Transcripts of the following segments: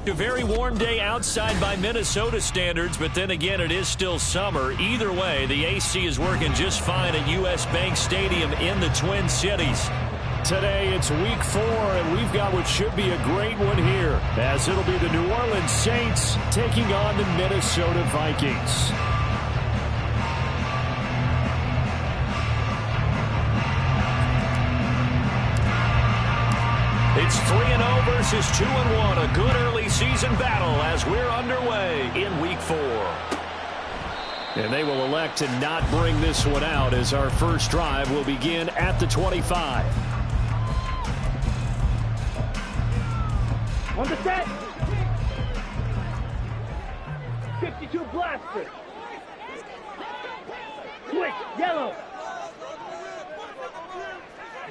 A very warm day outside by Minnesota standards, but then again, it is still summer. Either way, the AC is working just fine at U.S. Bank Stadium in the Twin Cities. Today, it's week 4, and we've got what should be a great one here, as it'll be the New Orleans Saints taking on the Minnesota Vikings. It's 3-0 versus 2-1. A good early season battle as we're underway in week 4. And they will elect to not bring this one out as our first drive will begin at the 25. On the set. 52 blaster. Switch, yellow.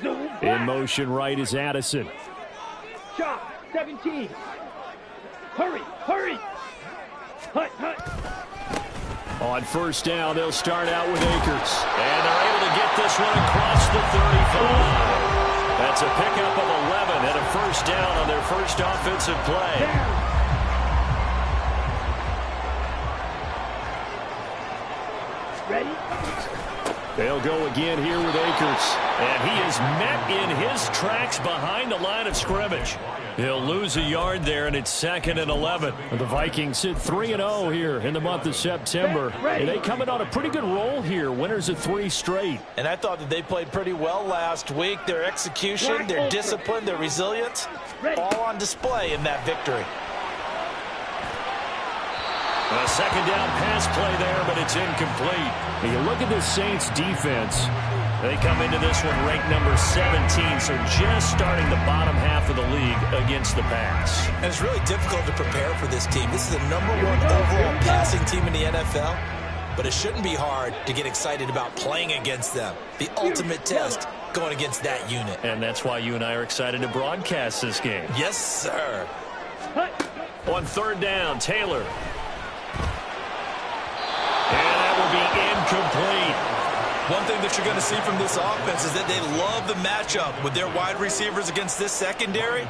Zoom, in motion right is Addison. Shot, 17. Hurry, hurry. Hut, hut. On first down, they'll start out with Akers. And they're able to get this one across the 35. That's a pickup of 11 and a first down on their first offensive play. Ready? They'll go again here with Akers. And he is met in his tracks behind the line of scrimmage. He'll lose a yard there, and it's 2nd and 11. The Vikings sit 3-0 here in the month of September. And they come in on a pretty good roll here. Winners of 3 straight. And I thought that they played pretty well last week. Their execution, their discipline, their resilience, all on display in that victory. A second down pass play there, but it's incomplete. And you look at this Saints defense. They come into this one ranked number 17, so just starting the bottom half of the league against the pass. And it's really difficult to prepare for this team. This is the #1 overall passing team in the NFL, but it shouldn't be hard to get excited about playing against them. The ultimate test going against that unit. And that's why you and I are excited to broadcast this game. Yes, sir. On third down, Taylor. And that will be incomplete. One thing that you're going to see from this offense is that they love the matchup with their wide receivers against this secondary.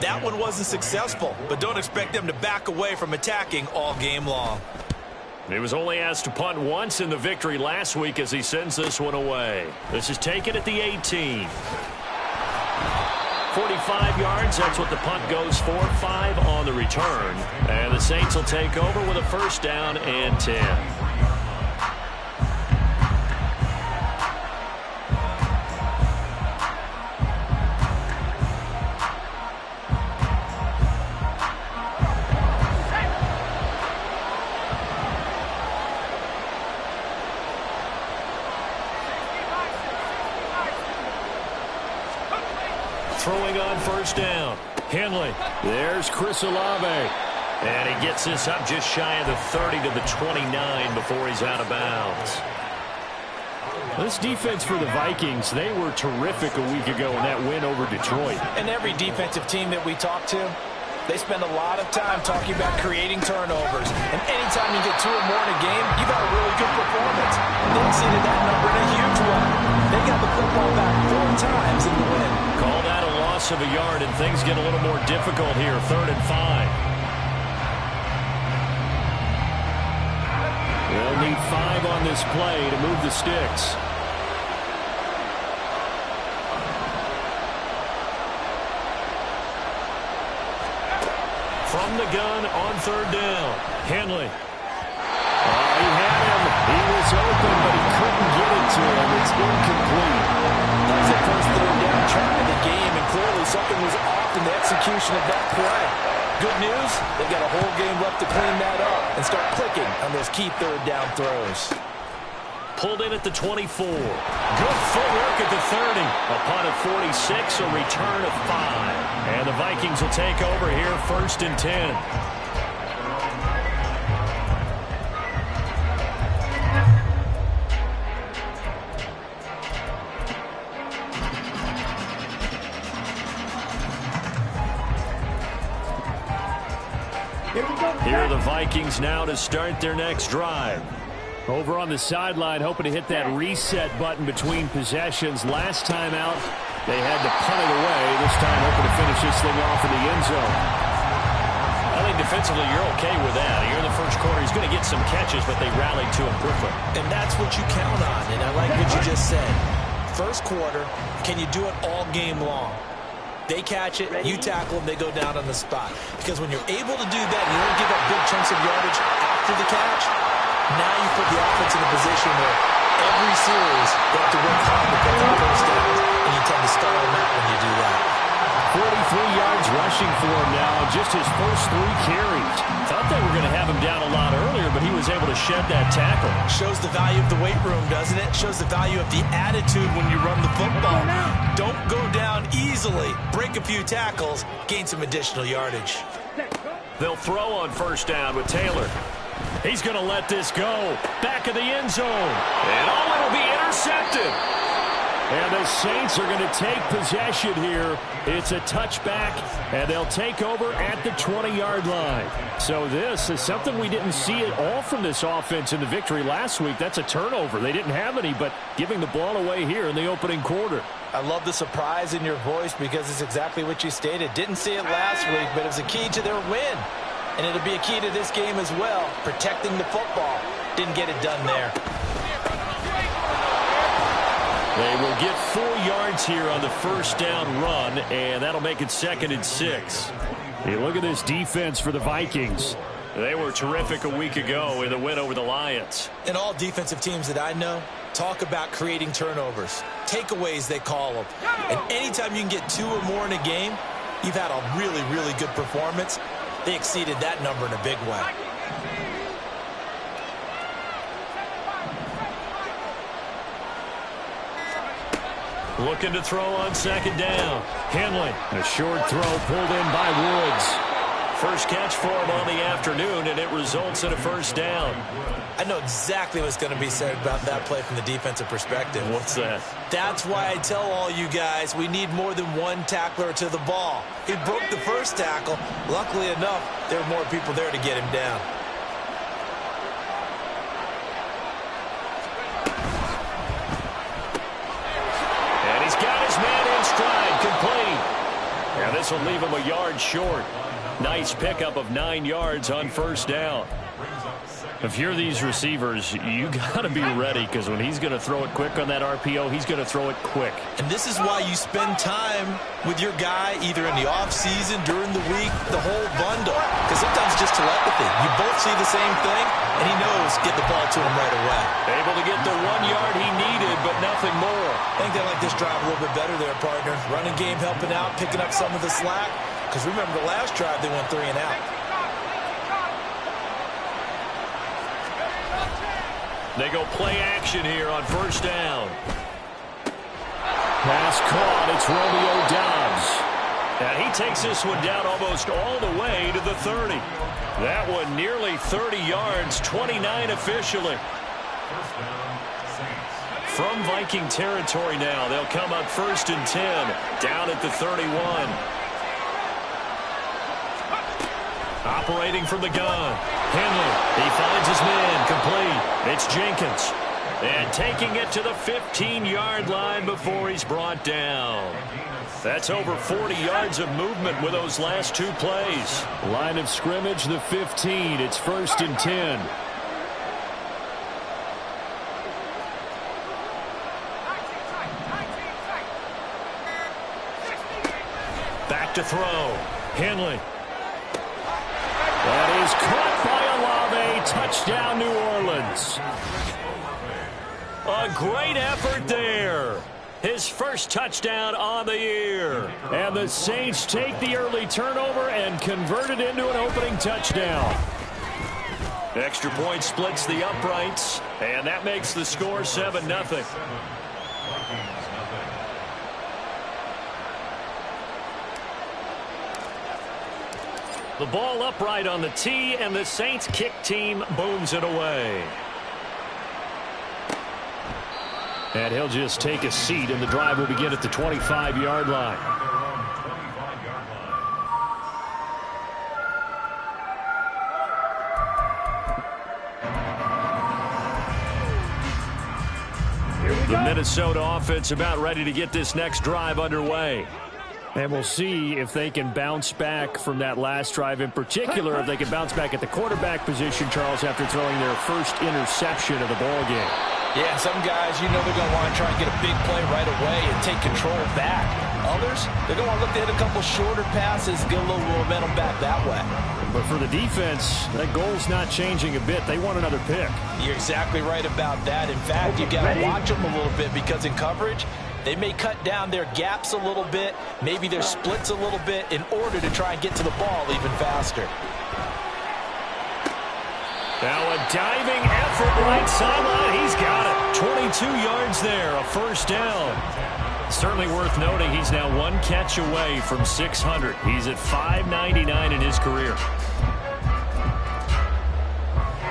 That one wasn't successful, but don't expect them to back away from attacking all game long. He was only asked to punt once in the victory last week as he sends this one away. This is taken at the 18. 45 yards, that's what the punt goes for. 5 on the return. And the Saints will take over with a first down and 10. Throwing on first down. Henley. There's Chris Olave. And he gets this up just shy of the 30 to the 29 before he's out of bounds. This defense for the Vikings, they were terrific a week ago in that win over Detroit. And every defensive team that we talk to, they spend a lot of time talking about creating turnovers. And anytime you get 2 or more in a game, you've got a really good performance. They exceeded that number in a huge one. They got the football back 4 times in the win. Call that a loss of a yard, and things get a little more difficult here. 3rd and 5. They'll need 5 on this play to move the sticks. From the gun on 3rd down. Henley. He had him. He was open, but he couldn't get it to him. It's incomplete. That was the first 3rd down try of the game, and clearly something was off in the execution of that play. Good news, they've got a whole game left to clean that up and start clicking on those key 3rd down throws. Pulled in at the 24. Good footwork at the 30. A punt of 46, a return of 5. And the Vikings will take over here 1st and 10. Here are the Vikings now to start their next drive. Over on the sideline, hoping to hit that reset button between possessions. Last time out, they had to punt it away. This time, hoping to finish this thing off in the end zone. Well, playing defensively, you're okay with that. Here in the first quarter, he's going to get some catches, but they rallied to him quickly. And that's what you count on, and I like what you just said. First quarter, can you do it all game long? They catch it, you tackle them, they go down on the spot. Because when you're able to do that, you don't give up big chunks of yardage after the catch, now you put the offense in a position where every series they have to work hard to pick up first downs, and you tend to stall them out when you do that. 43 yards rushing for him now, just his first 3 carries. Thought they were going to have him down a lot earlier, but he was able to shed that tackle. Shows the value of the weight room, doesn't it? Shows the value of the attitude when you run the football. Don't go down easily. Break a few tackles, gain some additional yardage. They'll throw on first down with Taylor. He's going to let this go. Back of the end zone. And it'll be intercepted. And the Saints are going to take possession here. It's a touchback, and they'll take over at the 20-yard line. So this is something we didn't see at all from this offense in the victory last week. That's a turnover. They didn't have any, but giving the ball away here in the opening quarter. I love the surprise in your voice because it's exactly what you stated. Didn't see it last week, but it was a key to their win. And it'll be a key to this game as well, protecting the football. Didn't get it done there. They will get 4 yards here on the first down run, and that'll make it 2nd and 6. Hey, look at this defense for the Vikings. They were terrific a week ago in the win over the Lions. And all defensive teams that I know talk about creating turnovers. Takeaways, they call them. And anytime you can get 2 or more in a game, you've had a really, really good performance. They exceeded that number in a big way. Looking to throw on 2nd down. Henley, a short throw pulled in by Woods. First catch for him on the afternoon, and it results in a first down. I know exactly what's going to be said about that play from the defensive perspective. What's that? That's why I tell all you guys we need more than one tackler to the ball. He broke the first tackle. Luckily enough, there were more people there to get him down. And he's got his man in stride, complete. And this will leave him a yard short. Nice pickup of 9 yards on first down. If you're these receivers, you got to be ready, because when he's going to throw it quick on that RPO, he's going to throw it quick. And this is why you spend time with your guy either in the offseason, during the week, the whole bundle. Because sometimes it's just telepathy. You both see the same thing, and he knows get the ball to him right away. Able to get the 1 yard he needed, but nothing more. I think they like this drive a little bit better there, partner. Running game helping out, picking up some of the slack. Because remember the last drive, they went 3 and out. They go play action here on first down. Pass caught. It's Romeo Doubs. And he takes this one down almost all the way to the 30. That one nearly 30 yards, 29 officially. From Viking territory now, they'll come up 1st and 10, down at the 31. Operating from the gun. Henley, he finds his man, complete. It's Jenkins. And taking it to the 15-yard line before he's brought down. That's over 40 yards of movement with those last 2 plays. Line of scrimmage, the 15. It's 1st and 10. Back to throw. Henley. That is caught by Olave. Touchdown, New Orleans. A great effort there. His first touchdown on the year. And the Saints take the early turnover and convert it into an opening touchdown. Extra point splits the uprights, and that makes the score 7-0. The ball upright on the tee, and the Saints kick team booms it away. And he'll just take a seat, and the drive will begin at the 25-yard line. The Minnesota offense about ready to get this next drive underway. And we'll see if they can bounce back from that last drive in particular, if they can bounce back at the quarterback position, Charles, after throwing their first interception of the ball game. Yeah, some guys, you know they're going to want to try and get a big play right away and take control back. Others, they're going to want to look to hit a couple shorter passes, get a little momentum back that way. But for the defense, that goal's not changing a bit. They want another pick. You're exactly right about that. In fact, you got to watch them a little bit because in coverage, they may cut down their gaps a little bit, maybe their splits a little bit in order to try and get to the ball even faster. Now a diving effort right sideline. He's got it. 22 yards there, a first down. Certainly worth noting he's now one catch away from 600. He's at 599 in his career.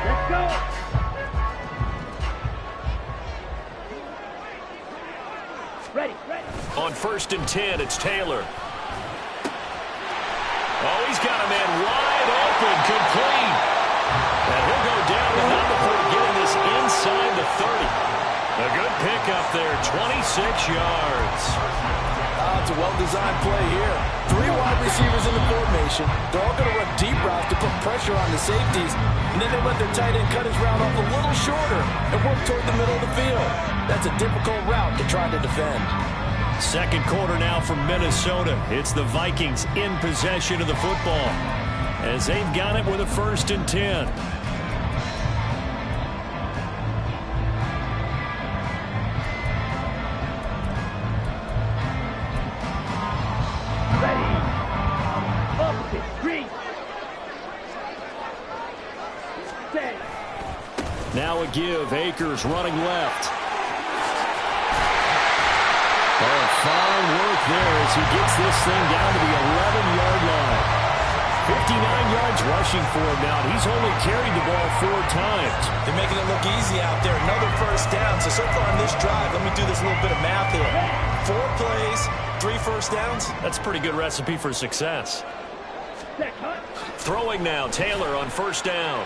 Let's go. Ready. On 1st and 10, it's Taylor. Oh, he's got a man wide open, complete. And he'll go down the number before getting this inside the 30. A good pickup there, 26 yards. It's a well-designed play here. 3 wide receivers in the formation. They're all going to run deep routes to put pressure on the safeties. And then they let their tight end cut his route off a little shorter and work toward the middle of the field. That's a difficult route to try to defend. Second quarter now from Minnesota. It's the Vikings in possession of the football as they've got it with a 1st and 10. Now a give. Akers running left. Oh, fine work there as he gets this thing down to the 11-yard line. 59 yards rushing for him now. He's only carried the ball 4 times. They're making it look easy out there. Another first down. So far on this drive, let me do this little bit of math here. 4 plays, 3 first downs. That's a pretty good recipe for success. Throwing now, Taylor on 1st down.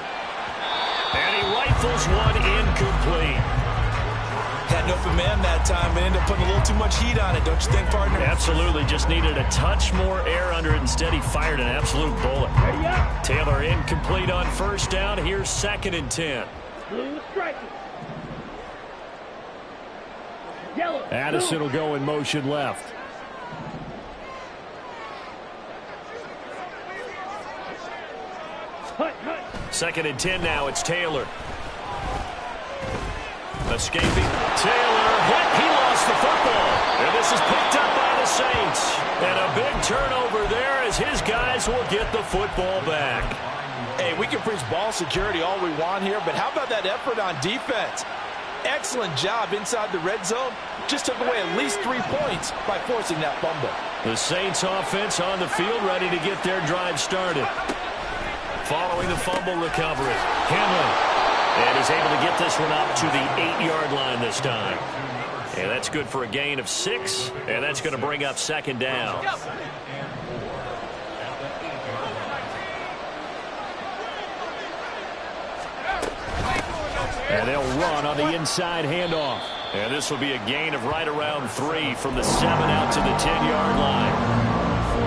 And he rifles one incomplete. Had an open man that time, but ended up putting a little too much heat on it, don't you think, partner? Absolutely. Just needed a touch more air under it. Instead, he fired an absolute bullet. Taylor incomplete on 1st down. Here's 2nd and 10. Blue striking. Yellow. Addison will go in motion left. Hut. 2nd and 10 now. It's Taylor. Escaping. Taylor hit. He lost the football. And this is picked up by the Saints. And a big turnover there as his guys will get the football back. Hey, we can preach ball security all we want here, but how about that effort on defense? Excellent job inside the red zone. Just took away at least 3 points by forcing that fumble. The Saints offense on the field ready to get their drive started. Following the fumble recovery, Henley. And is able to get this one up to the 8-yard line this time. And that's good for a gain of 6. And that's going to bring up 2nd down. And they'll run on the inside handoff. And this will be a gain of right around 3 from the 7 out to the 10-yard line.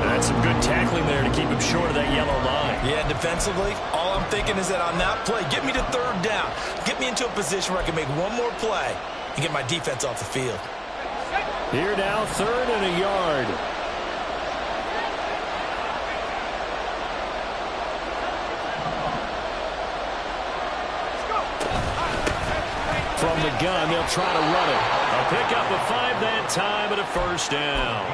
That's some good tackling there to keep him short of that yellow line. Yeah, defensively, all I'm thinking is that on that play, get me to 3rd down. Get me into a position where I can make one more play and get my defense off the field. Here now, 3rd and a yard. From the gun, they'll try to run it. A pickup of 5 that time and a 1st down.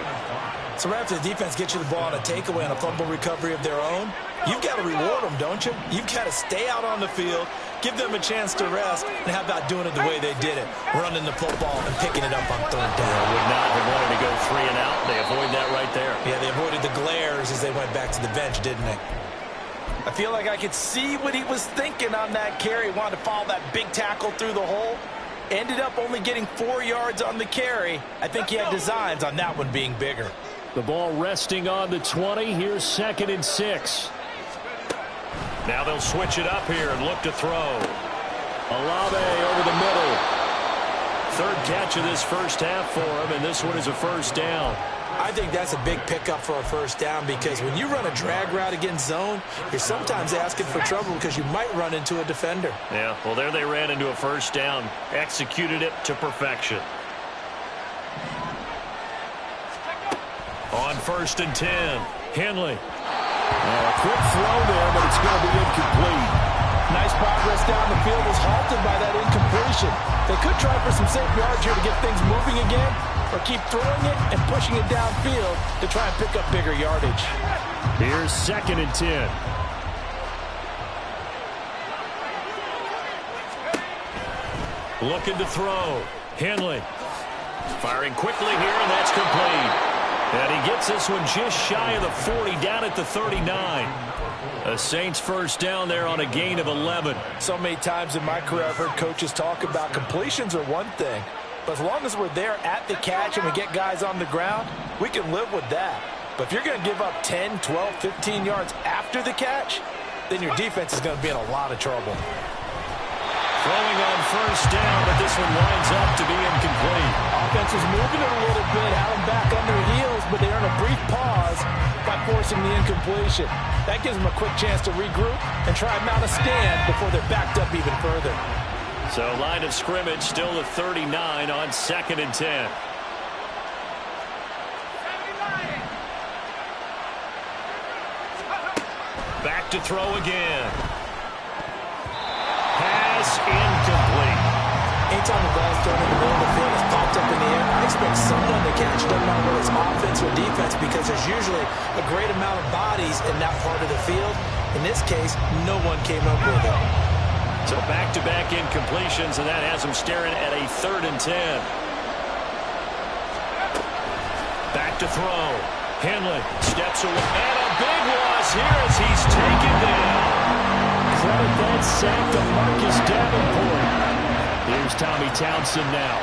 So right after the defense gets you the ball on a takeaway on a fumble recovery of their own, you've got to reward them, don't you? You've got to stay out on the field, give them a chance to rest, and how about doing it the way they did it, running the football and picking it up on 3rd down. Would not have wanted to go 3 and out. They avoid that right there. Yeah, they avoided the glares as they went back to the bench, didn't they? I feel like I could see what he was thinking on that carry. He wanted to follow that big tackle through the hole. Ended up only getting 4 yards on the carry. I think he had designs on that one being bigger. The ball resting on the 20. Here's 2nd and 6. Now they'll switch it up here and look to throw. Olave over the middle. third catch of this first half for him, and this one is a first down. I think that's a big pickup for a first down because when you run a drag route against zone, you're sometimes asking for trouble because you might run into a defender. Yeah, well, there they ran into a first down, executed it to perfection. On 1st and 10, Henley. A quick throw there, but it's going to be incomplete. Nice progress down the field was halted by that incompletion. They could try for some safe yards here to get things moving again, or keep throwing it and pushing it downfield to try and pick up bigger yardage. Here's 2nd and 10. Looking to throw. Henley. Firing quickly here, and that's complete. And he gets this one just shy of the 40, down at the 39. A Saints first down there on a gain of 11. So many times in my career I've heard coaches talk about completions are one thing. But as long as we're there at the catch and we get guys on the ground, we can live with that. But if you're going to give up 10, 12, 15 yards after the catch, then your defense is going to be in a lot of trouble. Throwing on first down, but this one winds up to be incomplete. Offense was moving it a little bit, had them back on their heels, but they earn a brief pause by forcing the incompletion. That gives them a quick chance to regroup and try and mount a stand before they're backed up even further. So line of scrimmage still the 39 on 2nd and 10. Back to throw again. Pass incomplete. Anytime the ball's thrown in the middle of the field, it's popped up in the air, I expect someone to catch it. Doesn't matter whether it's offense or defense, because there's usually a great amount of bodies in that part of the field. In this case, no one came up with it. So back-to-back incompletions, and that has him staring at a 3rd and 10. Back to throw. Henley steps away, and a big loss here as he's taken down. Credit that sack to Marcus Davenport. Here's Tommy Townsend now,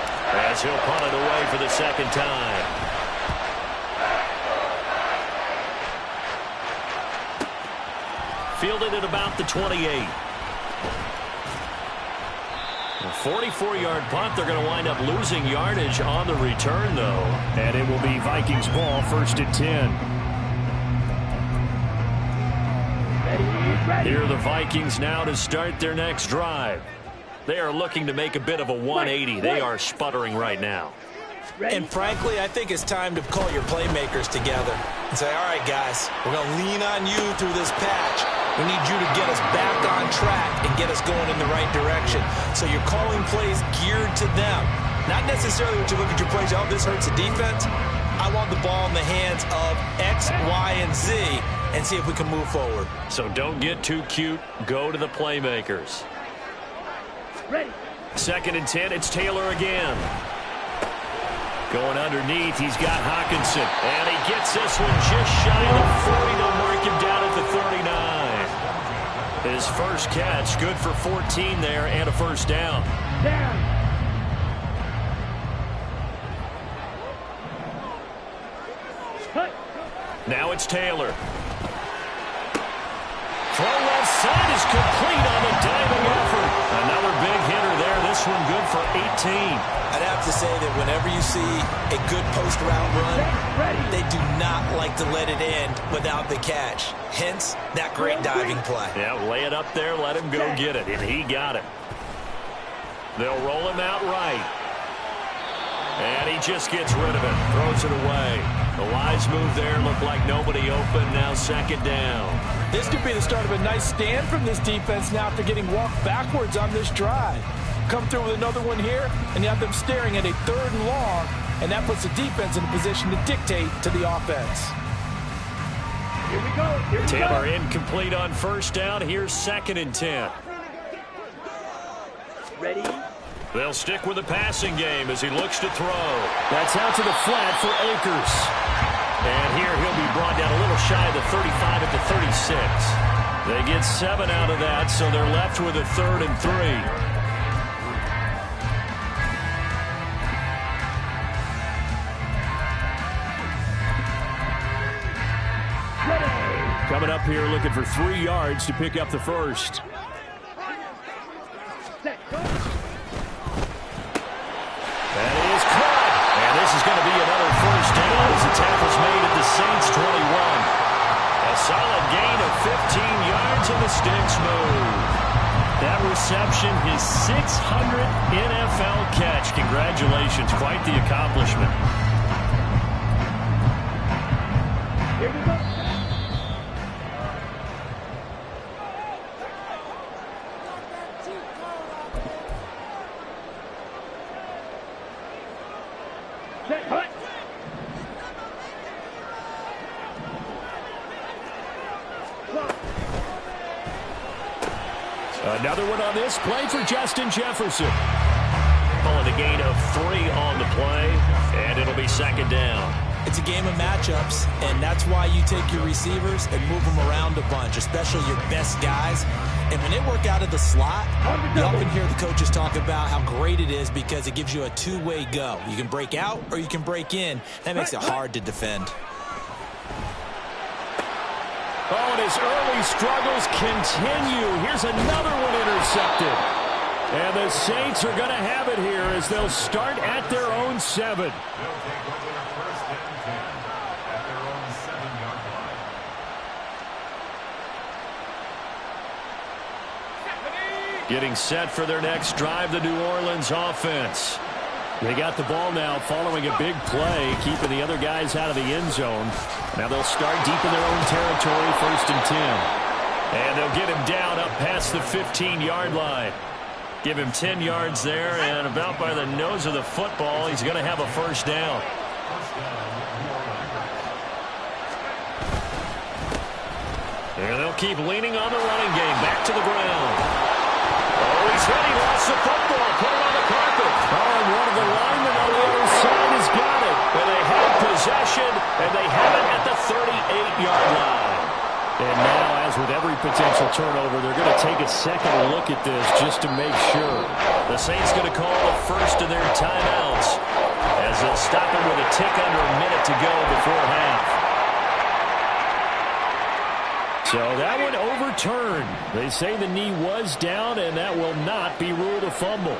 as he'll punt it away for the 2nd time. Fielded at about the 28. A 44-yard punt. They're going to wind up losing yardage on the return, though. And it will be Vikings ball, 1st and 10. Here are the Vikings now to start their next drive. They are looking to make a bit of a 180. They are sputtering right now. And frankly, I think it's time to call your playmakers together and say, all right, guys, we're going to lean on you through this patch. We need you to get us back on track and get us going in the right direction. So you're calling plays geared to them. Not necessarily when you look at your plays, oh, this hurts the defense. I want the ball in the hands of X, Y, and Z and see if we can move forward. So don't get too cute. Go to the playmakers. Ready. 2nd and 10. It's Taylor again. Going underneath, he's got Hawkinson. And he gets this one just shy of the 40. They'll mark him down at the 39. His first catch, good for 14 there and a first down. Down. Cut. Now it's Taylor. Throw left side is complete on the diving effort. Another big hitter there. This one good for 18. I'd have to say that whenever you see a good post route run, they do not like to let it end without the catch. Hence, that great diving play. Yeah, lay it up there, let him go get it, and he got it. They'll roll him out right. And he just gets rid of it, throws it away. The wise move there, looked like nobody open, now 2nd down. This could be the start of a nice stand from this defense now after getting walked backwards on this drive. Come through with another one here, and you have them staring at a 3rd and long, and that puts the defense in a position to dictate to the offense. Here we go. Here we Taylor go. incomplete on first down. Here's 2nd and 10. Ready. They'll stick with the passing game as he looks to throw. That's out to the flat for Akers. And here he'll be brought down a little shy of the 35 at the 36. They get 7 out of that, so they're left with a 3rd and 3. Coming up here looking for 3 yards to pick up the first. Set. Go. the sticks move. That reception, his 600th NFL catch. Congratulations. Quite the accomplishment. Here we go. Set, hut. Another one on this play for Justin Jefferson. Calling a gain of 3 on the play, and it'll be second down. It's a game of matchups, and that's why you take your receivers and move them around a bunch, especially your best guys. And when they work out of the slot, you often hear the coaches talk about how great it is because it gives you a two-way go. You can break out or you can break in. That makes it hard to defend. Oh, and his early struggles continue. Here's another one intercepted. And the Saints are going to have it here as they'll start at their own 7. Getting set for their next drive, the New Orleans offense. They got the ball now following a big play, keeping the other guys out of the end zone. Now they'll start deep in their own territory, 1st and 10. And they'll get him down up past the 15-yard line. Give him 10 yards there, and about by the nose of the football, he's going to have a first down. And they'll keep leaning on the running game. Back to the ground. Oh, he's ready. Lost the football. Put it on the carpet. Oh, and one of the linemen on the other side has got it. And they have possession, and they have it at the 38-yard line. And now, as with every potential turnover, they're going to take a second look at this just to make sure. The Saints going to call the first of their timeouts as they'll stop him with a tick under a minute to go before half. So that one overturned. They say the knee was down, and that will not be ruled a fumble.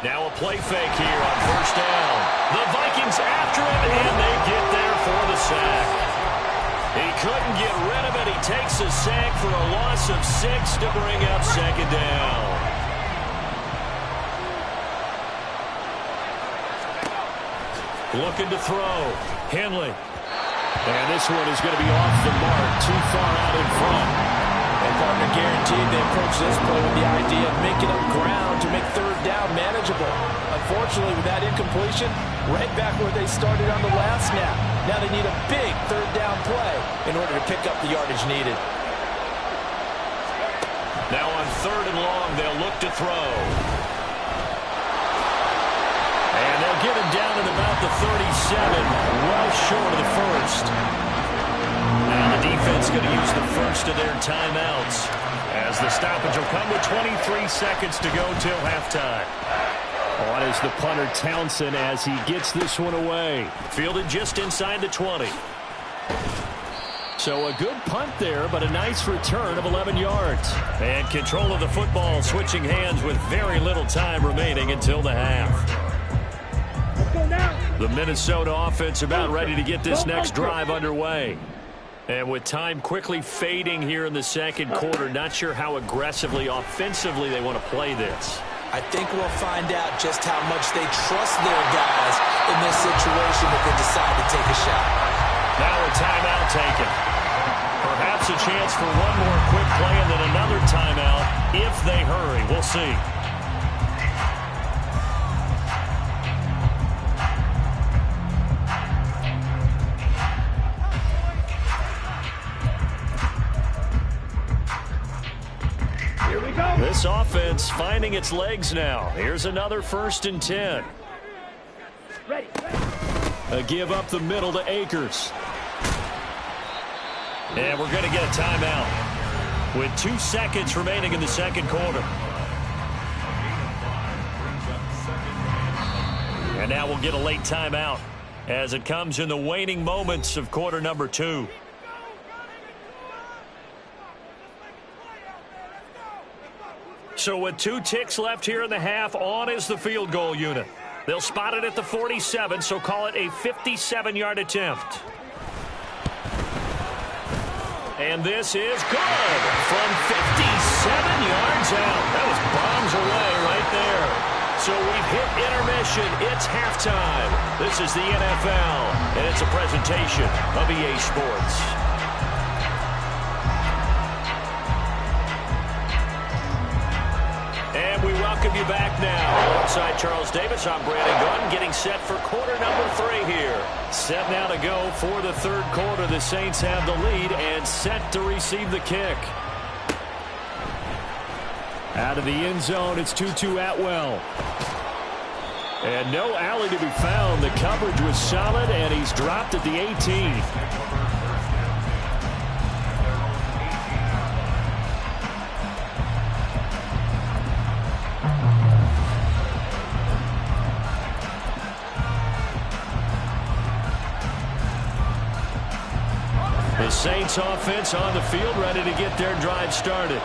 Now a play fake here on first down. The Vikings after him, and they get there for the sack. He couldn't get rid of it. He takes a sack for a loss of 6 to bring up second down. Looking to throw. Henley. And this one is going to be off the mark, too far out in front. And partner, guaranteed they approach this play with the idea of making up ground to make third down manageable. Unfortunately, with that incompletion, right back where they started on the last snap. Now they need a big third down play in order to pick up the yardage needed. Now on 3rd and long, they'll look to throw. And they'll get him down at about the 37, well short of the first. Now the defense going to use the first of their timeouts as the stoppage will come with 23 seconds to go till halftime. On is the punter Townsend as he gets this one away. Fielded just inside the 20. So a good punt there, but a nice return of 11 yards. And control of the football switching hands with very little time remaining until the half. The Minnesota offense about ready to get this next drive underway. And with time quickly fading here in the second quarter, not sure how aggressively, offensively they want to play this. I think we'll find out just how much they trust their guys in this situation if they decide to take a shot. Now a timeout taken. Perhaps a chance for one more quick play and then another timeout if they hurry. We'll see. This offense finding its legs now. Here's another 1st and 10. Ready. A give up the middle to Akers. And we're going to get a timeout with 2 seconds remaining in the second quarter. And now we'll get a late timeout as it comes in the waning moments of quarter number 2. So with 2 ticks left here in the half, on is the field goal unit. They'll spot it at the 47, so call it a 57-yard attempt. And this is good from 57 yards out. That was bombs away right there. So we've hit intermission. It's halftime. This is the NFL, and it's a presentation of EA Sports. And we welcome you back now. Alongside Charles Davis, I'm Brandon Gunn, getting set for quarter number 3 here. Set now to go for the third quarter. The Saints have the lead and set to receive the kick. Out of the end zone, it's 2-2 Atwell. And no alley to be found. The coverage was solid, and he's dropped at the 18. The Saints offense on the field, ready to get their drive started.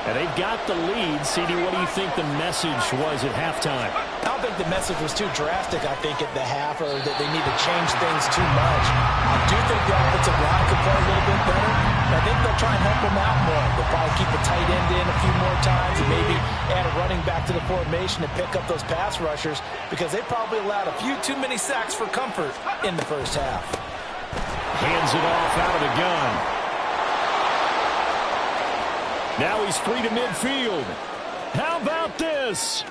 And they've got the lead. CD, what do you think the message was at halftime? I don't think the message was too drastic, I think, at the half, or that they need to change things too much. I do think the offensive line could play a little bit better. I think they'll try and help them out more. They'll probably keep a tight end in a few more times and maybe add a running back to the formation to pick up those pass rushers, because they probably allowed a few too many sacks for comfort in the first half. Hands it off out of the gun. Now he's free to midfield. How about this?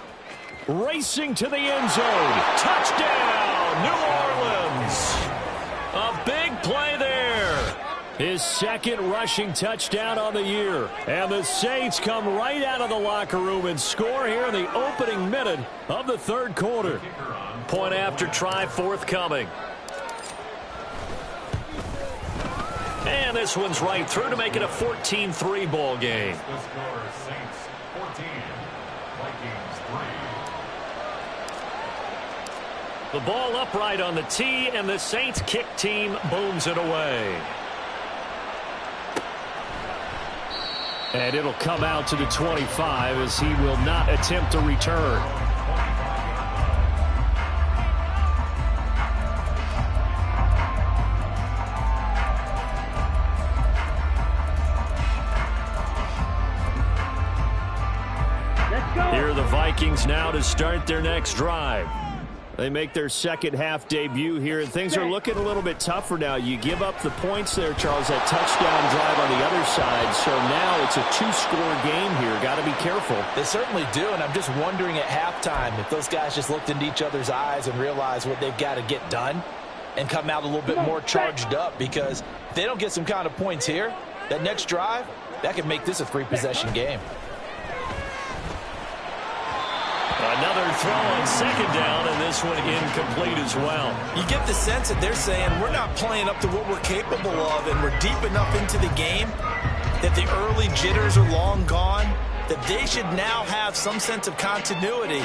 Racing to the end zone. Touchdown, New Orleans. A big play there. His second rushing touchdown on the year. And the Saints come right out of the locker room and score here in the opening minute of the third quarter. Point after try forthcoming. And this one's right through to make it a 14-3 ball game. The score is Saints 14, Vikings 3. The ball upright on the tee, and the Saints kick team booms it away. And it'll come out to the 25 as he will not attempt to return. Here are the Vikings now to start their next drive. They make their second half debut here, and things are looking a little bit tougher now. You give up the points there, Charles, that touchdown drive on the other side. So now it's a 2-score game here. Got to be careful. They certainly do, and I'm just wondering at halftime if those guys just looked into each other's eyes and realized what they've got to get done and come out a little bit more charged up, because if they don't get some kind of points here, that next drive, that could make this a 3-possession game. Another throw on second down, and this one incomplete as well. You get the sense that they're saying we're not playing up to what we're capable of, and we're deep enough into the game that the early jitters are long gone, that they should now have some sense of continuity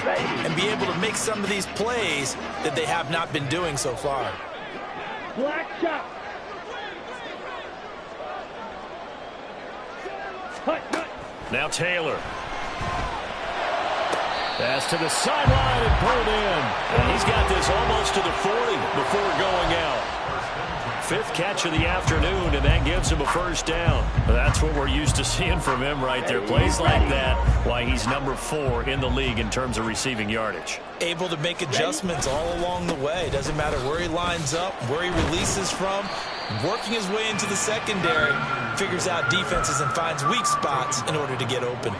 and be able to make some of these plays that they have not been doing so far. Black shot. Now Taylor. Pass to the sideline and pulled in. And he's got this almost to the 40 before going out. Fifth catch of the afternoon, and that gives him a first down. That's what we're used to seeing from him right there. Plays like that, why he's number 4 in the league in terms of receiving yardage. Able to make adjustments all along the way. Doesn't matter where he lines up, where he releases from. Working his way into the secondary, figures out defenses and finds weak spots in order to get open.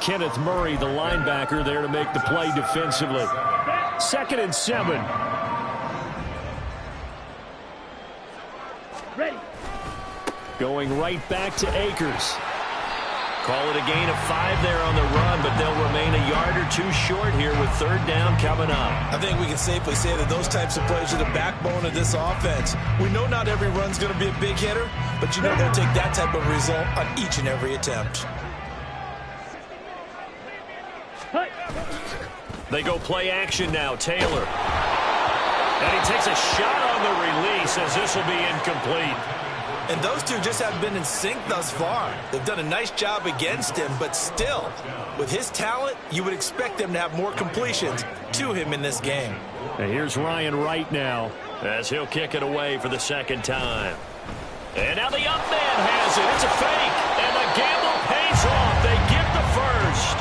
Kenneth Murray, the linebacker, there to make the play defensively. 2nd and 7. Ready. Going right back to Akers. Call it a gain of 5 there on the run, but they'll remain a yard or 2 short here with third down coming up. I think we can safely say that those types of plays are the backbone of this offense. We know not every run's going to be a big hitter, but you know they'll take that type of result on each and every attempt. They go play action now. Taylor. And he takes a shot on the release as this will be incomplete. And those two just haven't been in sync thus far. They've done a nice job against him, but still, with his talent, you would expect them to have more completions to him in this game. And here's Ryan Wright now, as he'll kick it away for the second time. And now the up man has it. It's a fake. And the gamble pays off. They get the first.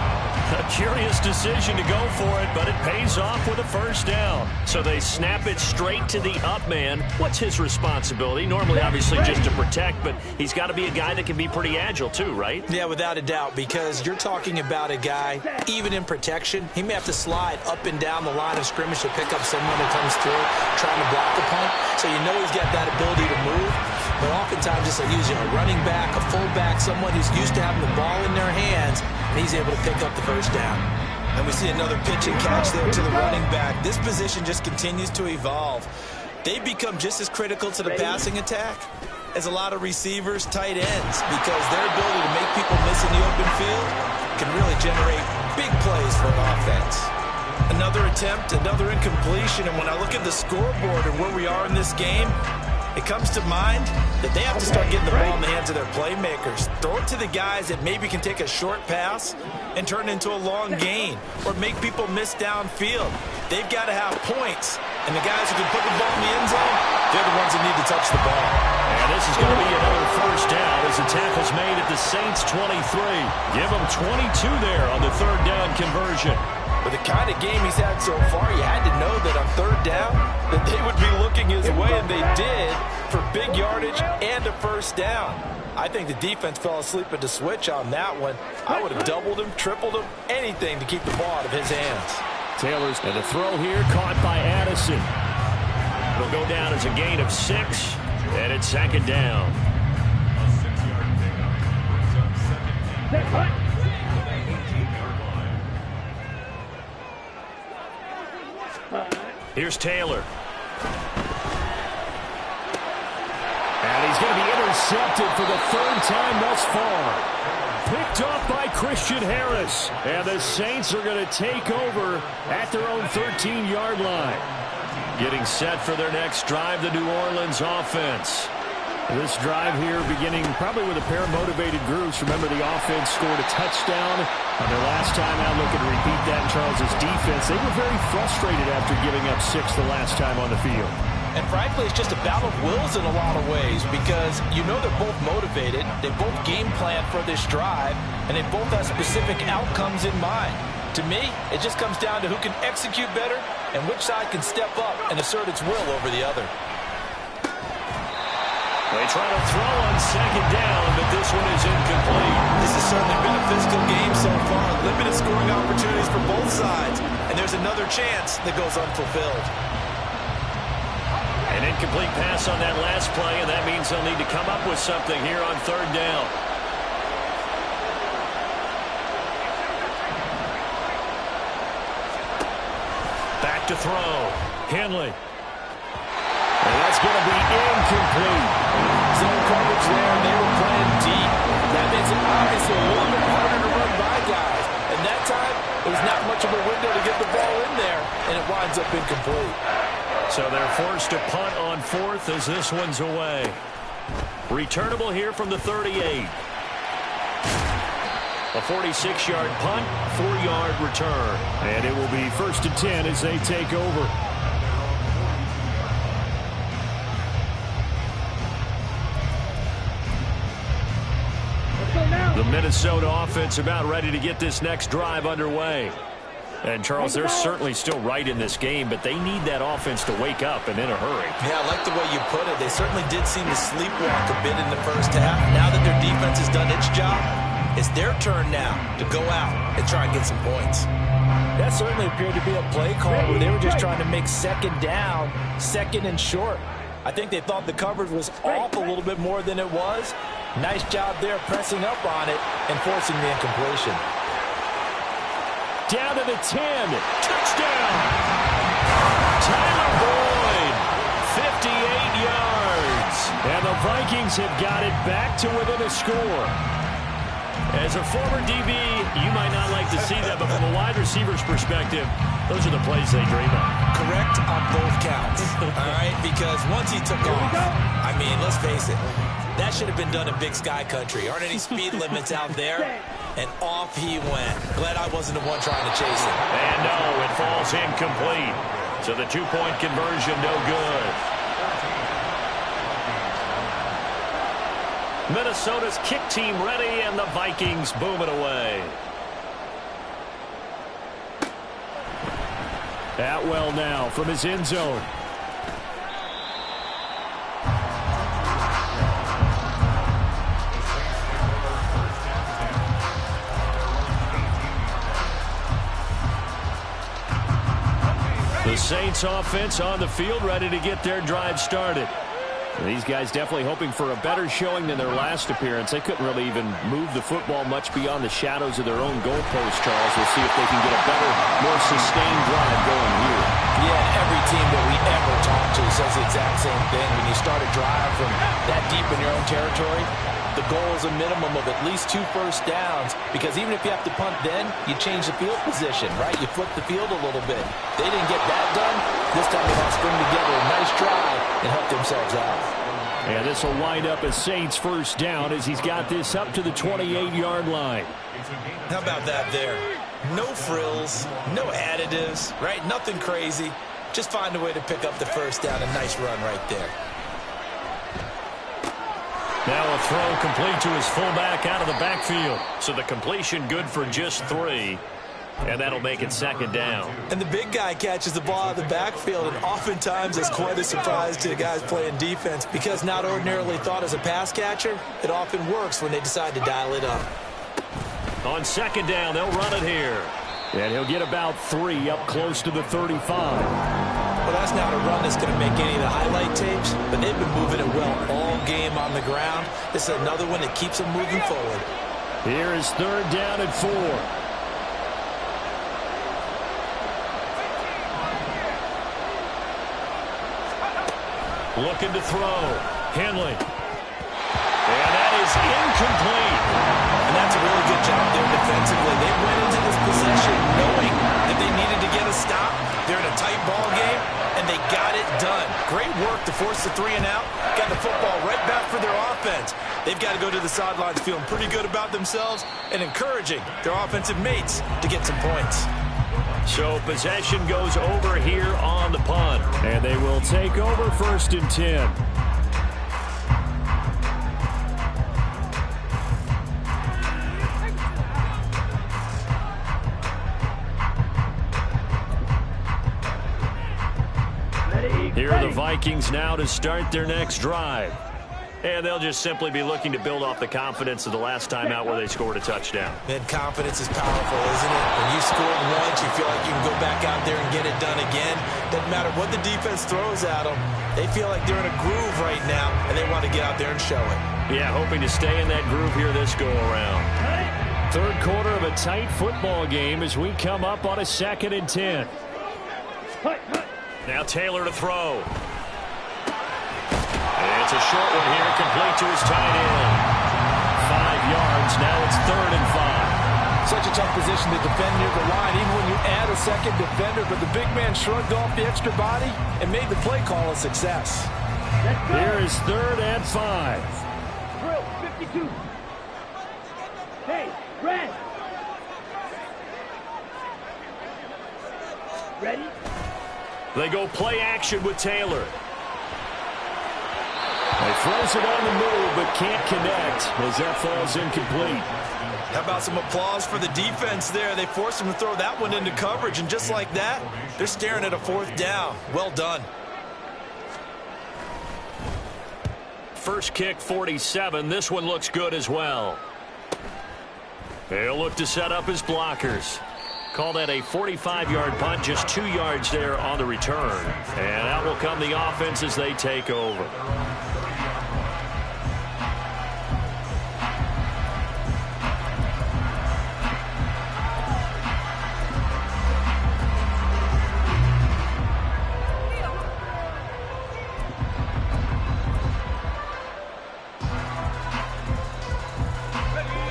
A curious decision to go for it, but it pays off with a first down. So they snap it straight to the up man. What's his responsibility? Normally, obviously, just to protect, but he's got to be a guy that can be pretty agile too, right? Yeah, without a doubt, because you're talking about a guy, even in protection, he may have to slide up and down the line of scrimmage to pick up someone who comes through trying to block the punt. So you know he's got that ability to move. But oftentimes, just like using a running back, a fullback, someone who's used to having the ball in their hands, and he's able to pick up the first down. And we see another pitch and catch there to the running back. This position just continues to evolve. They become just as critical to the passing attack as a lot of receivers, tight ends, because their ability to make people miss in the open field can really generate big plays for an offense. Another attempt, another incompletion, and when I look at the scoreboard and where we are in this game, it comes to mind that they have to start getting the ball in the hands of their playmakers. Throw it to the guys that maybe can take a short pass and turn it into a long gain or make people miss downfield. They've got to have points. And the guys who can put the ball in the end zone, they're the ones that need to touch the ball. And this is going to be another first down as the tackle's made at the Saints 23. Give them 22 there on the third down conversion. With the kind of game he's had so far, you had to know that on third down that they would be looking his way, and they did, for big yardage and a first down. I think the defense fell asleep at the switch on that one. I would have doubled him, tripled him, anything to keep the ball out of his hands. Taylor's and the throw here caught by Addison. It'll go down as a gain of 6, and it's second down. A 6-yard pickup brings up second down. Here's Taylor. And he's going to be intercepted for the third time thus far. Picked off by Christian Harris. And the Saints are going to take over at their own 13-yard line. Getting set for their next drive, the New Orleans offense. This drive here beginning probably with a pair of motivated groups. Remember, the offense scored a touchdown on their last time out. Looking to repeat that in Charles's defense. They were very frustrated after giving up 6 the last time on the field. And frankly, it's just a battle of wills in a lot of ways because you know they're both motivated. They both game plan for this drive, and they both have specific outcomes in mind. To me, it just comes down to who can execute better and which side can step up and assert its will over the other. They try to throw on second down, but this one is incomplete. This has certainly been a physical game so far. Limited scoring opportunities for both sides. And there's another chance that goes unfulfilled. An incomplete pass on that last play, and that means they'll need to come up with something here on third down. Back to throw. Henley. And that's going to be incomplete. Zone coverage there. They were playing deep. That makes it obviously a little bit harder to run by guys. And that time, there's not much of a window to get the ball in there, and it winds up incomplete. So they're forced to punt on fourth as this one's away. Returnable here from the 38. A 46-yard punt, 4-yard return. And it will be 1st and 10 as they take over. The Minnesota offense about ready to get this next drive underway. And, Charles, they're certainly still right in this game, but they need that offense to wake up and in a hurry. Yeah, I like the way you put it. They certainly did seem to sleepwalk a bit in the first half. Now that their defense has done its job, it's their turn now to go out and try and get some points. That certainly appeared to be a play call where they were just trying to make second down, second and short. I think they thought the coverage was off a little bit more than it was. Nice job there pressing up on it and forcing the incompletion. Down to the 10. Touchdown! Tyler Boyd, 58 yards. And the Vikings have got it back to within a score. As a former DB, you might not like to see that, but from a wide receiver's perspective, those are the plays they dream of. Correct on both counts, all right? Because once he took off, I mean, let's face it, that should have been done in Big Sky Country. Aren't any speed limits out there? And off he went. Glad I wasn't the one trying to chase him. And no, it falls incomplete. So the two-point conversion, no good. Minnesota's kick team ready, and the Vikings boom it away. Atwell now from his end zone. The Saints offense on the field, ready to get their drive started. These guys definitely hoping for a better showing than their last appearance. They couldn't really even move the football much beyond the shadows of their own goalpost, Charles. We'll see if they can get a better, more sustained drive going here. Yeah, every team that we ever talk to says the exact same thing. When you start a drive from that deep in your own territory, the goal is a minimum of at least 2 first downs, because even if you have to punt then, you change the field position, right? You flip the field a little bit. They didn't get that done. This time they got to string together a nice drive and help themselves out. And this will wind up a Saints first down as he's got this up to the 28-yard line. How about that there? No frills, no additives, right? Nothing crazy. Just find a way to pick up the first down. A nice run right there. Now a throw complete to his fullback out of the backfield. So the completion good for just 3. And that'll make it second down. And the big guy catches the ball out of the backfield, and oftentimes it's quite a surprise to the guys playing defense, because not ordinarily thought as a pass catcher, it often works when they decide to dial it up. On second down, they'll run it here. And he'll get about 3 up close to the 35. Well, that's not a run that's going to make any of the highlight tapes, but they've been moving it well all game on the ground. This is another one that keeps them moving forward. Here is third down and 4. Looking to throw. Henley. And that is incomplete. And that's a really good job there defensively. They went into this possession knowing that they needed to get a stop. They're in a tight ball game, and they got it done. Great work to force the 3 and out. Got the football right back for their offense. They've got to go to the sidelines feeling pretty good about themselves and encouraging their offensive mates to get some points. So possession goes over here on the punt. And they will take over first and 10. Here are the Vikings now to start their next drive. And they'll just simply be looking to build off the confidence of the last time out where they scored a touchdown. Man, confidence is powerful, isn't it? When you scored once, you feel like you can go back out there and get it done again. Doesn't matter what the defense throws at them. They feel like they're in a groove right now, and they want to get out there and show it. Yeah, hoping to stay in that groove here this go-around. Third quarter of a tight football game as we come up on a second and 10. Now Taylor to throw. It's a short one here, complete to his tight end. 5 yards, now it's 3rd and 5. Such a tough position to defend near the line, even when you add a second defender, but the big man shrugged off the extra body and made the play call a success. Here is 3rd and 5. Drill 52. Hey, red. Ready? They go play action with Taylor. He throws it on the move, but can't connect as that falls incomplete. How about some applause for the defense there? They forced him to throw that one into coverage, and just like that, they're staring at a 4th down. Well done. First kick, 47. This one looks good as well. He'll look to set up his blockers. Call that a 45-yard punt, just 2 yards there on the return. And out will come the offense as they take over.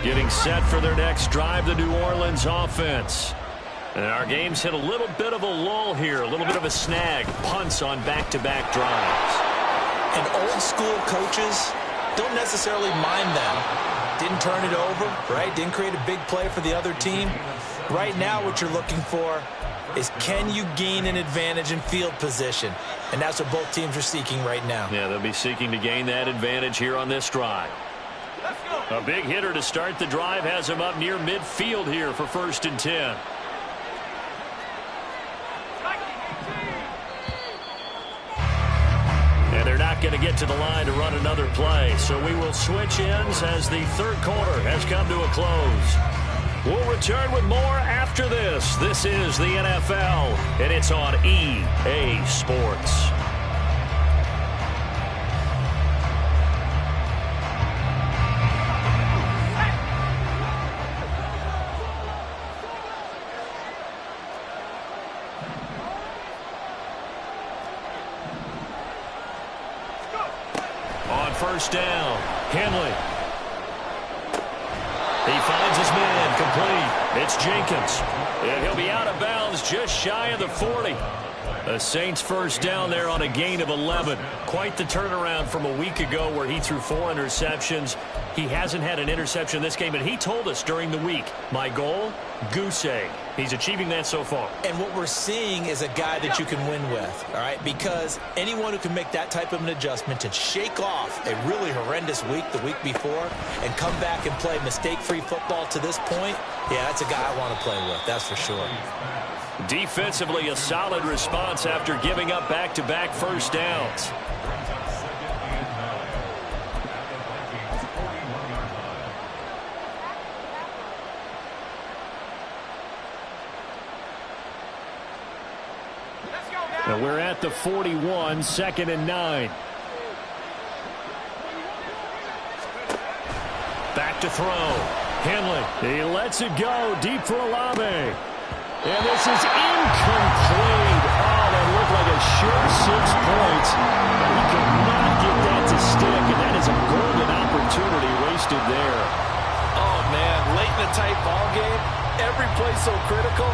Getting set for their next drive, the New Orleans offense. And our game's hit a little bit of a lull here, a little bit of a snag. Punts on back-to-back drives. And old-school coaches don't necessarily mind that. Didn't turn it over, right? Didn't create a big play for the other team. Right now what you're looking for is, can you gain an advantage in field position? And that's what both teams are seeking right now. Yeah, they'll be seeking to gain that advantage here on this drive. A big hitter to start the drive has him up near midfield here for 1st and 10. And they're not going to get to the line to run another play. So we will switch ends as the 3rd quarter has come to a close. We'll return with more after this. This is the NFL, and it's on EA Sports. On 1st down, Henley. He finds his man, complete. It's Jenkins. And he'll be out of bounds just shy of the 40. The Saints 1st down there on a gain of 11. Quite the turnaround from a week ago where he threw 4 interceptions. He hasn't had an interception this game, and he told us during the week, my goal, goose egg. He's achieving that so far. And what we're seeing is a guy that you can win with, all right? Because anyone who can make that type of an adjustment to shake off a really horrendous week the week before and come back and play mistake-free football to this point, yeah, that's a guy I want to play with, that's for sure. Defensively, a solid response after giving up back-to-back 1st downs. And we're at the 41, 2nd and 9. Back to throw. Henley. He lets it go deep for Olave. And this is incomplete. Oh, that looked like a sure 6 points. But he could not get that to stick, and that is a golden opportunity wasted there. Oh, man, late in a tight ball game, every play so critical.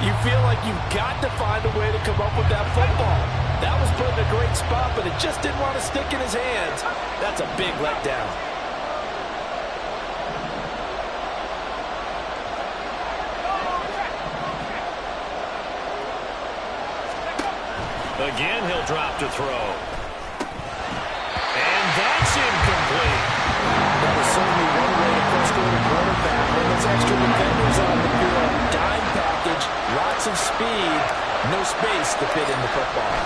You feel like you've got to find a way to come up with that football. That was put in a great spot, but it just didn't want to stick in his hands. That's a big letdown. Again, he'll drop to throw. And that's incomplete. That was certainly one way to frustrate a quarterback when those extra defenders on the field. Dime package, lots of speed, no space to fit in the football.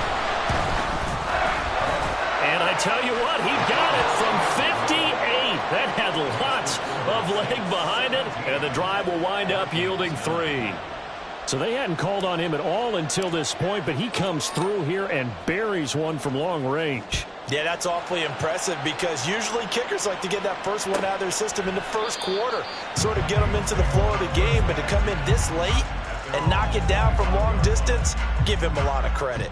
And I tell you what, he got it from 58. That had lots of leg behind it, and the drive will wind up yielding 3. So they hadn't called on him at all until this point, but he comes through here and buries one from long range. Yeah, that's awfully impressive because usually kickers like to get that first one out of their system in the 1st quarter, sort of get them into the flow of the game, but to come in this late and knock it down from long distance, give him a lot of credit.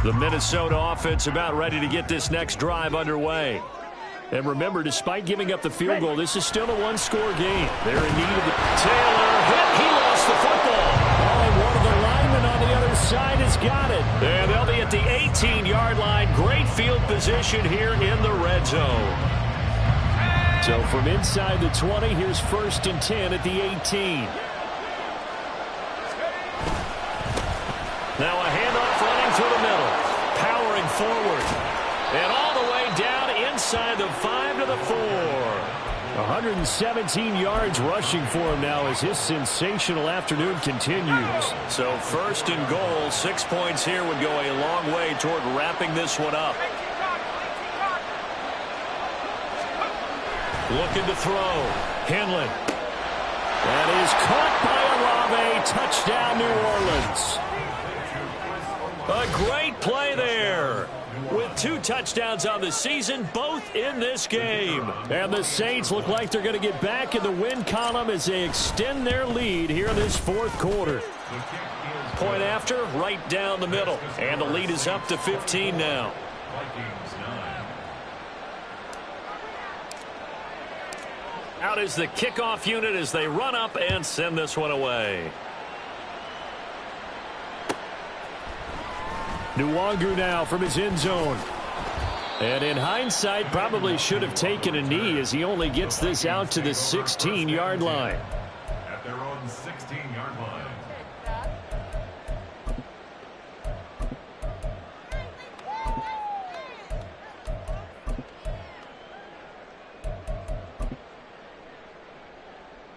The Minnesota offense about ready to get this next drive underway. And remember, despite giving up the field goal, this is still a 1-score game. They're in need of the Taylor hit. He lost the football. Oh, and one of the linemen on the other side has got it. And they'll be at the 18-yard line. Great field position here in the red zone. So from inside the 20, here's 1st and 10 at the 18. Now a handoff running through the middle. Powering forward. And all the way down inside the 5 to the 4. 117 yards rushing for him now as his sensational afternoon continues. So 1st and goal, 6 points here would go a long way toward wrapping this one up. Looking to throw. Henley. That is caught by Olave. Touchdown, New Orleans. A great play there. With 2 touchdowns on the season, both in this game. And the Saints look like they're going to get back in the win column as they extend their lead here in this 4th quarter. Point after, right down the middle. And the lead is up to 15 now. Out is the kickoff unit as they run up and send this one away. Nwangu now from his end zone. And in hindsight, probably should have taken a knee as he only gets this out to the 16-yard line. At their own 16-yard line.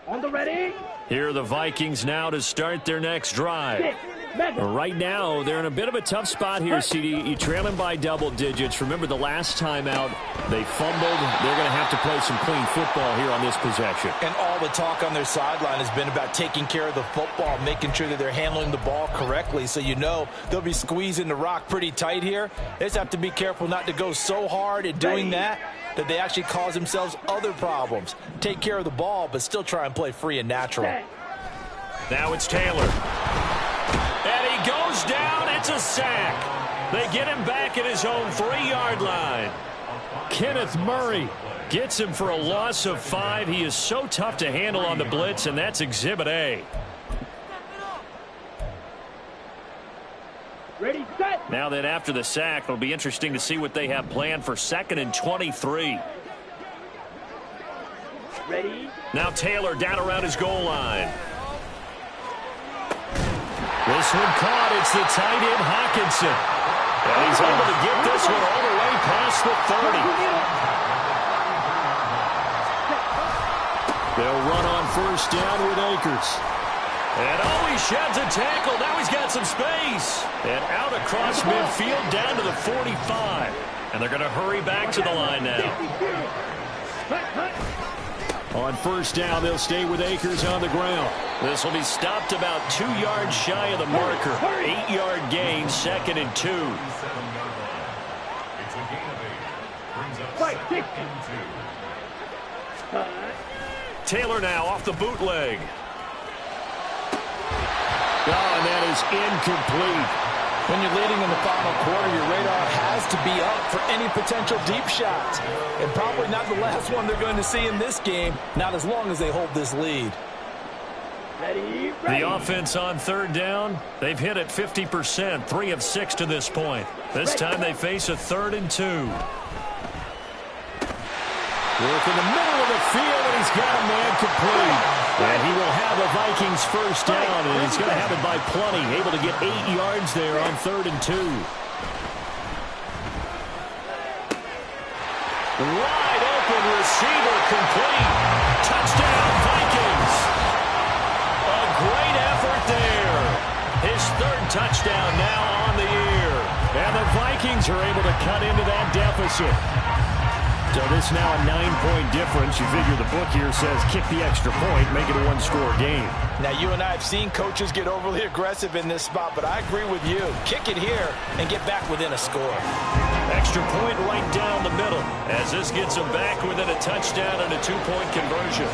On the ready. Here are the Vikings now to start their next drive. Right now, they're in a bit of a tough spot here, CD. You trail them by double digits. Remember the last time out, they fumbled. They're going to have to play some clean football here on this possession. And all the talk on their sideline has been about taking care of the football, making sure that they're handling the ball correctly. So you know they'll be squeezing the rock pretty tight here. They just have to be careful not to go so hard at doing that they actually cause themselves other problems. Take care of the ball, but still try and play free and natural. Now it's Taylor. And he goes down. It's a sack. They get him back at his own 3-yard line. Kenneth Murray Gets him for a loss of 5. He is so tough to handle on the blitz, and that's Exhibit A. Ready, set. Now that after the sack, it'll be interesting to see what they have planned for 2nd and 23. Ready. Now Taylor down around his goal line. This one caught. It's the tight end, Hawkinson. And he's able to get this one all the way past the 30. They'll run on first down with Akers. And he sheds a tackle. Now he's got some space. And out across midfield down to the 45. And they're going to hurry back to the line now. On first down, they'll stay with Akers on the ground. This will be stopped about 2 yards shy of the marker. 8-yard gain, 2nd and 2. It's a gain of 8. Brings up 2nd and 2. Taylor now off the bootleg. Oh, and that is incomplete. When you're leading in the final quarter, your radar has to be up for any potential deep shots. And probably not the last one they're going to see in this game, not as long as they hold this lead. Ready, ready. The offense on 3rd down, they've hit it 50%, 3 of 6 to this point. This time they face a 3rd and 2. Work in the middle of the field, and he's got a man complete. And he will have a Vikings first down, and he's going to have it by plenty. Able to get 8 yards there on 3rd and 2. Wide open receiver complete. Touchdown, Vikings. A great effort there. His 3rd touchdown now on the year. And the Vikings are able to cut into that deficit. So this now a 9-point difference. You figure the book here says kick the extra point, make it a 1-score game. Now, you and I have seen coaches get overly aggressive in this spot, but I agree with you. Kick it here and get back within a score. Extra point right down the middle as this gets them back within a touchdown and a 2-point conversion.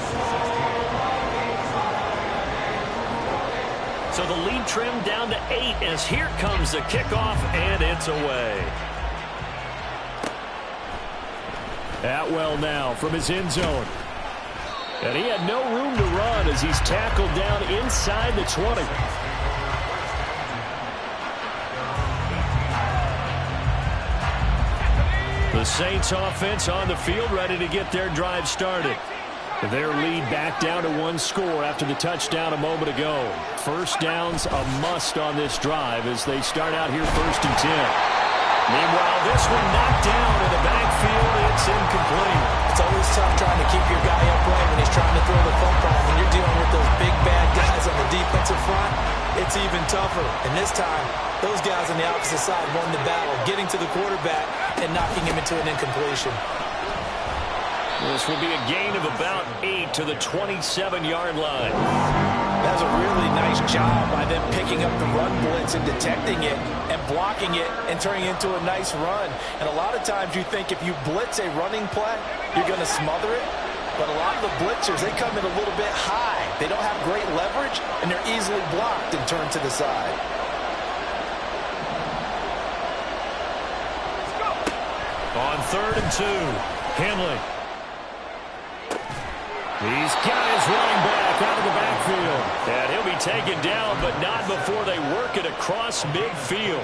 So the lead trimmed down to 8 as here comes the kickoff, and it's away. Atwell now from his end zone. And he had no room to run as he's tackled down inside the 20. The Saints offense on the field ready to get their drive started. Their lead back down to 1 score after the touchdown a moment ago. First down's a must on this drive as they start out here 1st and 10. Meanwhile, this one knocked down in the backfield. It's incomplete. It's always tough trying to keep your guy upright when he's trying to throw the football. When you're dealing with those big, bad guys on the defensive front, it's even tougher. And this time, those guys on the opposite side won the battle, getting to the quarterback and knocking him into an incompletion. This will be a gain of about 8 to the 27-yard line. That's a really nice job by them picking up the run blitz and detecting it and blocking it and turning it into a nice run. And a lot of times you think if you blitz a running play, you're going to smother it. But a lot of the blitzers, they come in a little bit high. They don't have great leverage, and they're easily blocked and turned to the side. On 3rd and 2, Henley. He's got his running back out of the backfield. And he'll be taken down, but not before they work it across midfield.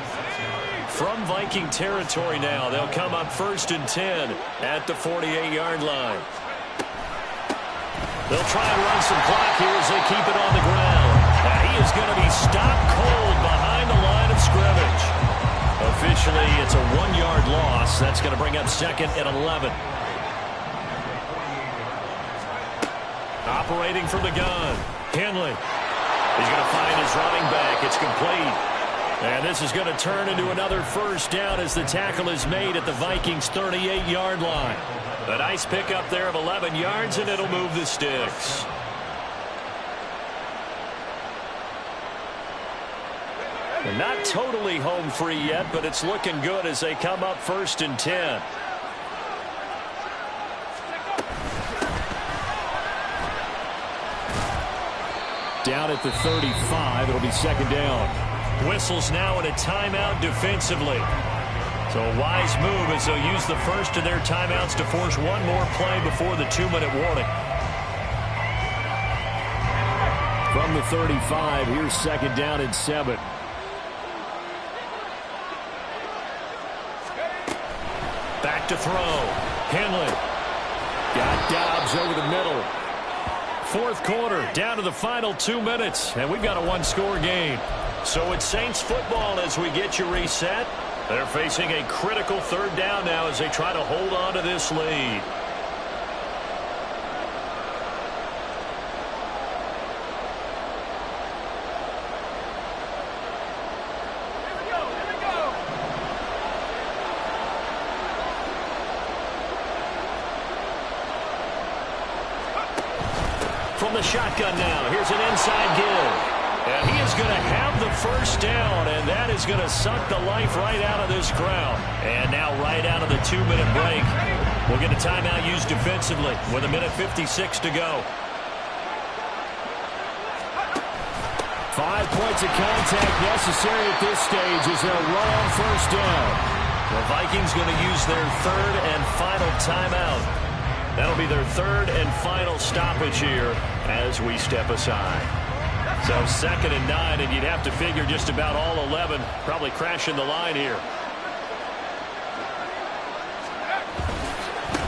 From Viking territory now, they'll come up 1st and 10 at the 48-yard line. They'll try and run some clock here as they keep it on the ground. And he is going to be stopped cold behind the line of scrimmage. Officially, it's a 1-yard loss. That's going to bring up 2nd and 11. Operating from the gun, Henley. He's going to find his running back. It's complete. And this is going to turn into another 1st down as the tackle is made at the Vikings' 38-yard line. A nice pickup there of 11 yards, and it'll move the sticks. They're not totally home free yet, but it's looking good as they come up 1st and 10. Down at the 35, it'll be 2nd down. Whistles now in a timeout defensively. So a wise move as they'll use the first of their timeouts to force one more play before the 2-minute warning. From the 35, here's 2nd down and 7. Back to throw. Henley. Got Dobbs over the middle. 4th quarter, down to the final 2 minutes, and we've got a 1-score game. So it's Saints football as we get you reset. They're facing a critical 3rd down now as they try to hold on to this lead. From the shotgun now, here's an inside give. And he is going to have the 1st down, and that is going to suck the life right out of this crowd. And now right out of the 2-minute break, we'll get a timeout used defensively with 1:56 to go. 5 points of contact necessary at this stage as they'll run on 1st down. The Vikings going to use their 3rd and final timeout. That'll be their 3rd and final stoppage here as we step aside. So 2nd and 9, and you'd have to figure just about all 11 probably crashing the line here.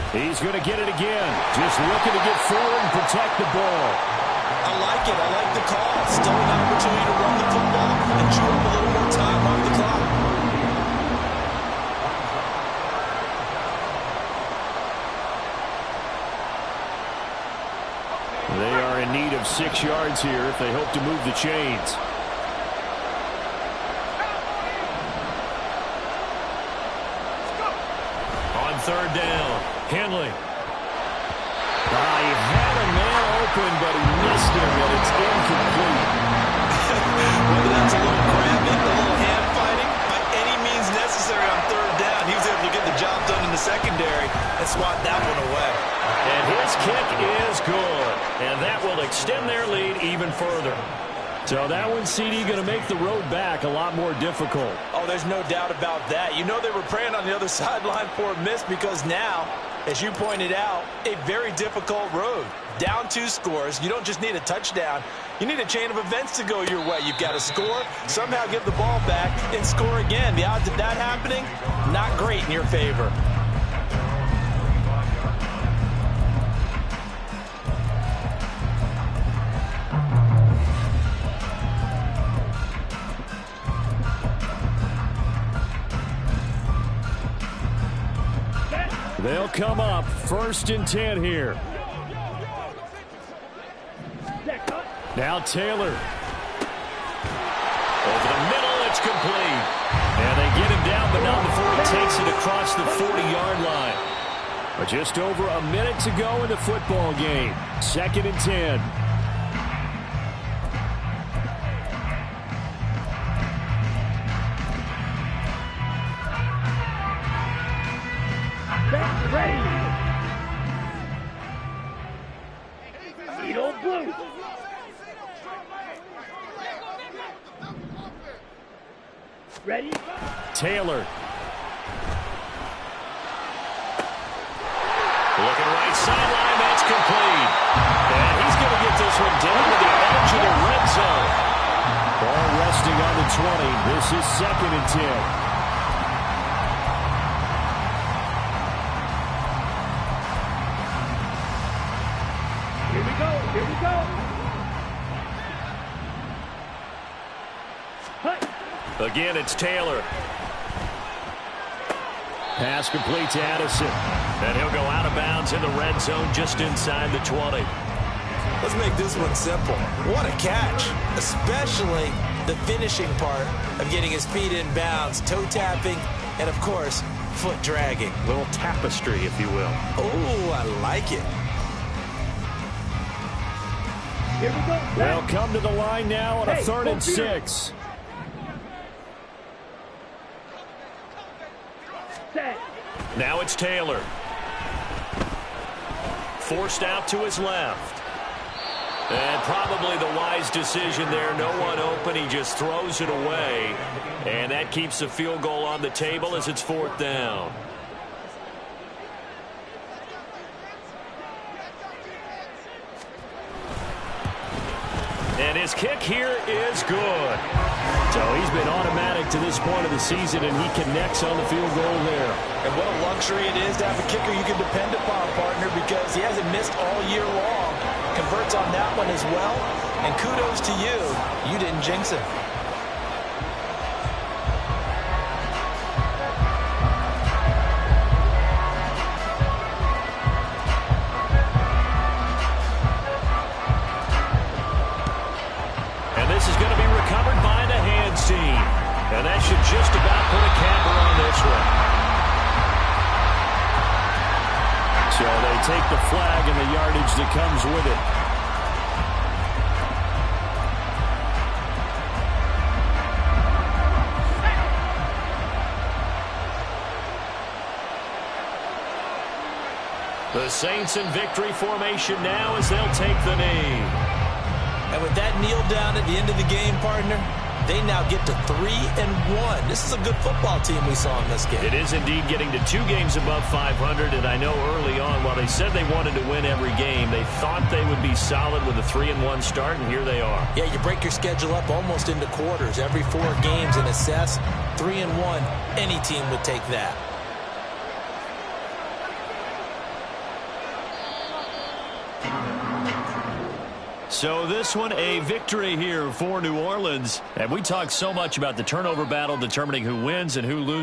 He's going to get it again. Just looking to get forward and protect the ball. I like it. I like the call. Still an opportunity to run the football and chew up a little more time on the clock. They are in need of 6 yards here if they hope to move the chains. On 3rd down, Henley. He had a man open, but he missed him, and it's incomplete. Whether that's a little grabbing, a little hand fighting, by any means necessary on 3rd down, he was able to get the job done in the secondary and swat that one away. And his kick is good. And that will extend their lead even further. So that one, CD, going to make the road back a lot more difficult. Oh, there's no doubt about that. You know they were praying on the other sideline for a miss because now, as you pointed out, a very difficult road. Down 2 scores. You don't just need a touchdown. You need a chain of events to go your way. You've got to score, somehow give the ball back, and score again. The odds of that happening, not great in your favor. They'll come up 1st and 10 here. Now Taylor. Over the middle, it's complete. And they get him down, but not before he takes it across the 40-yard line. But just over a minute to go in the football game. 2nd and 10. Ready. Eagle blue. Ready. Taylor. Looking right sideline, that's complete. And he's going to get this one down to the edge of the red zone. Ball resting on the 20. This is 2nd and 10. Here we go. Again, it's Taylor. Pass complete to Addison. And he'll go out of bounds in the red zone just inside the 20. Let's make this one simple. What a catch, especially the finishing part of getting his feet in bounds, toe tapping, and of course, foot dragging. Little tapestry, if you will. Oh, I like it. Here we go. They'll come to the line now on a 3rd and 6. Set. Now it's Taylor. Forced out to his left. And probably the wise decision there. No one open. He just throws it away. And that keeps the field goal on the table as it's 4th down. And his kick here is good. So he's been automatic to this point of the season, and he connects on the field goal there. And what a luxury it is to have a kicker you can depend upon, partner, because he hasn't missed all year long. Converts on that one as well. And kudos to you. You didn't jinx him. And this is going to be recovered by the hands team. And that should just about put a capper on this one. So they take the flag and the yardage that comes with it. The Saints in victory formation now as they'll take the knee. And with that kneel down at the end of the game, partner, they now get to 3-1. This is a good football team we saw in this game. It is indeed getting to 2 games above 500, and I know early on, while they said they wanted to win every game, they thought they would be solid with a 3-1 start, and here they are. Yeah, you break your schedule up almost into quarters, every 4 games, and assess 3-1. Any team would take that. So this one, a victory here for New Orleans. And we talked so much about the turnover battle determining who wins and who loses.